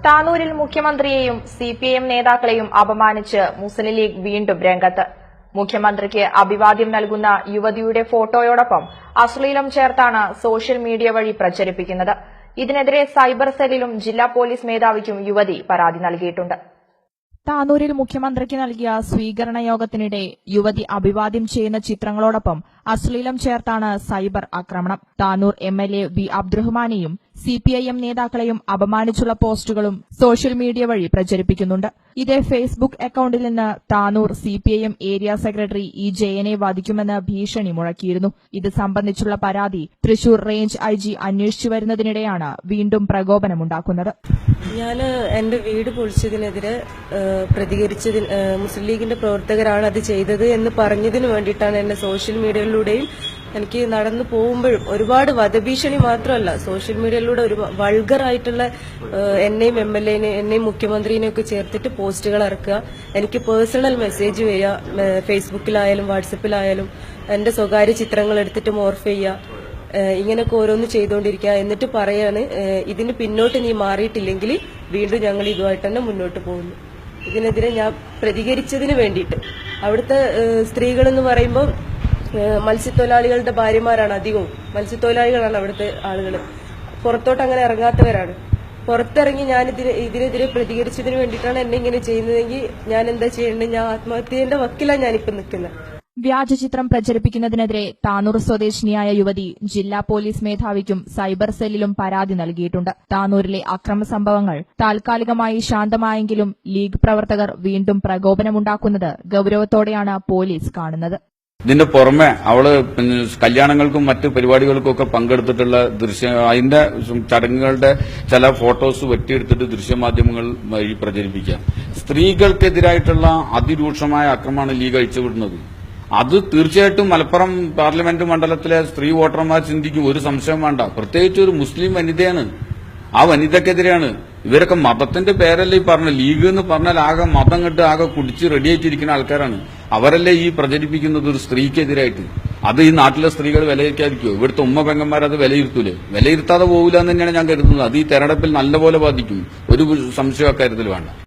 താനൂരിൽ മുഖ്യമന്ത്രിയെയും സിപിഐഎം നേതാക്കളെയും അപമാനിച്ച് മുസ്ലിം ലീഗ് വീണ്ടും രംഗത്ത്. മുഖ്യമന്ത്രിക്ക് അഭിവാദ്യം നൽകുന്ന യുവതിയുടെ ഫോട്ടോയോടൊപ്പം അശ്ലീലം ചേർത്താണ് സോഷ്യൽ മീഡിയ വഴി പ്രചരിപ്പിക്കുന്നത്. ഇതിനെതിരെ സൈബർ സെല്ലിലും ജില്ലാ പോലീസ് മേധാവിക്കും യുവതി പരാതി നൽകിയിട്ടുണ്ട്. താനൂരിൽ മുഖ്യമന്ത്രിക്ക് നൽകിയ സ്വീകരണ യോഗത്തിനിടെ യുവതി അഭിവാദ്യം ചെയ്യുന്ന ചിത്രങ്ങളോടൊപ്പം അശ്ലീലം ചേർത്താണ് സൈബർ ആക്രമണം. താനൂർ എംഎൽഎ വി അബ്ദുറഹ്മാനെയും സിപിഐഎം നേതാക്കളെയും അപമാനിച്ചുള്ള പോസ്റ്റുകളും സോഷ്യൽ മീഡിയ വഴി പ്രചരിപ്പിക്കുന്നുണ്ട്. ഇതേ ഫേസ്ബുക്ക് അക്കൌണ്ടിൽ നിന്ന് Tanur CPIM area secretary E ജയനെ വധിക്കുമെന്ന് ഭീഷണി മുഴക്കിയിരുന്നു. ഇത് സംബന്ധിച്ചുള്ള പരാതി തൃശൂർ റേഞ്ച് ഐജി അന്വേഷിച്ചു വരുന്നതിനിടെയാണ് വീണ്ടും പ്രകോപനമുണ്ടാക്കുന്നത്. ഞാൻ എന്റെ വീട് പൊളിച്ചതിനെതിരെ പ്രതികരിച്ചതിന് മുസ്ലിം ലീഗിന്റെ പ്രവർത്തകരാണ് അത് ചെയ്തത് എന്ന് പറഞ്ഞതിന് വേണ്ടിയിട്ടാണ് എന്നെ സോഷ്യൽ മീഡിയയിലൂടെയും എനിക്ക് നടന്നു പോകുമ്പോഴും ഒരുപാട് വധഭീഷണി മാത്രമല്ല, സോഷ്യൽ മീഡിയയിലൂടെ ഒരു വൾഗറായിട്ടുള്ള എന്നെയും എംഎൽഎനെയും എന്നെയും മുഖ്യമന്ത്രിനെയും ഒക്കെ ചേർത്തിട്ട് പോസ്റ്റുകൾ ഇറക്കുക, എനിക്ക് പേഴ്സണൽ മെസ്സേജ് വരിക, ഫേസ്ബുക്കിലായാലും വാട്സപ്പിലായാലും എന്റെ സ്വകാര്യ ചിത്രങ്ങൾ എടുത്തിട്ട് മോർഫ് ചെയ്യുക, ഇങ്ങനെയൊക്കെ ഓരോന്ന് ചെയ്തുകൊണ്ടിരിക്കുക. എന്നിട്ട് പറയാണ് ഇതിന് പിന്നോട്ട് നീ മാറിയിട്ടില്ലെങ്കിൽ വീണ്ടും ഞങ്ങൾ ഇതുമായിട്ട് തന്നെ മുന്നോട്ട് പോകുന്നു. ഇതിനെതിരെ ഞാൻ പ്രതികരിച്ചതിന് വേണ്ടിയിട്ട് അവിടുത്തെ സ്ത്രീകൾ എന്ന് പറയുമ്പോൾ മത്സ്യത്തൊഴിലാളികളുടെ ഭാര്യമാരാണ് അധികവും. മത്സ്യത്തൊഴിലാളികളാണ് അവിടുത്തെ ആളുകൾ. പുറത്തോട്ട് അങ്ങനെ ഇറങ്ങാത്തവരാണ്. പുറത്തിറങ്ങി ഞാൻ ഇതിനെതിരെ പ്രതികരിച്ചതിന് വേണ്ടിയിട്ടാണ് എന്നെ ഇങ്ങനെ ചെയ്യുന്നതെങ്കിൽ ഞാൻ എന്താ ചെയ്യേണ്ടത്? ഞാൻ ആത്മഹത്യന്റെ വക്കിലാണ് ഞാനിപ്പോൾ നിൽക്കുന്നത്. വ്യാജചിത്രം പ്രചരിപ്പിക്കുന്നതിനെതിരെ താനൂർ സ്വദേശിനിയായ യുവതി ജില്ലാ പോലീസ് മേധാവിക്കും സൈബർ സെല്ലിലും പരാതി നൽകിയിട്ടുണ്ട്. താനൂരിലെ അക്രമ സംഭവങ്ങൾ താൽക്കാലികമായി ശാന്തമായെങ്കിലും ലീഗ് പ്രവർത്തകർ വീണ്ടും പ്രകോപനമുണ്ടാക്കുന്നത് ഗൌരവത്തോടെയാണ് പോലീസ് കാണുന്നത്. ഇതിന്റെ പുറമെ അവള് കല്യാണങ്ങൾക്കും മറ്റ് പരിപാടികൾക്കും ഒക്കെ പങ്കെടുത്തിട്ടുള്ള അതിന്റെ ചടങ്ങുകളുടെ ചില ഫോട്ടോസ് വെട്ടിയെടുത്തിട്ട് ദൃശ്യമാധ്യമങ്ങൾ വഴി പ്രചരിപ്പിക്കുക. സ്ത്രീകൾക്കെതിരായിട്ടുള്ള അതിരൂക്ഷമായ ആക്രമണമാണ് ലീഗ് അഴിച്ചുവിടുന്നത്. അത് തീർച്ചയായിട്ടും മലപ്പുറം പാർലമെന്റ് മണ്ഡലത്തിലെ സ്ത്രീ വോട്ടർമാർ ചിന്തിക്കും, ഒരു സംശയം വേണ്ട. പ്രത്യേകിച്ച് ഒരു മുസ്ലിം വനിതയാണ്, ആ വനിതക്കെതിരെയാണ്. ഇവരൊക്കെ മതത്തിന്റെ പേരല്ലേ ഈ പറഞ്ഞ ലീഗ് എന്ന് പറഞ്ഞാൽ ആകെ മതം കെട്ട് ആകെ കുടിച്ച് റെഡിയായിട്ടിരിക്കുന്ന ആൾക്കാരാണ്. അവരല്ലേ ഈ പ്രചരിപ്പിക്കുന്നത് ഒരു സ്ത്രീക്കെതിരായിട്ട്. അത് ഈ നാട്ടിലെ സ്ത്രീകൾ വിലയിരുത്താതിരിക്കുമോ? ഇവിടുത്തെ ഉമ്മ പെങ്ങന്മാരത് വിലയിരുത്തൂലേ? വിലയിരുത്താതെ പോകില്ല എന്ന് തന്നെയാണ് ഞാൻ കരുതുന്നത്. അത് ഈ തെരഞ്ഞെടുപ്പിൽ നല്ലപോലെ ബാധിക്കും. ഒരു സംശയം അക്കാര്യത്തിൽ വേണ്ട.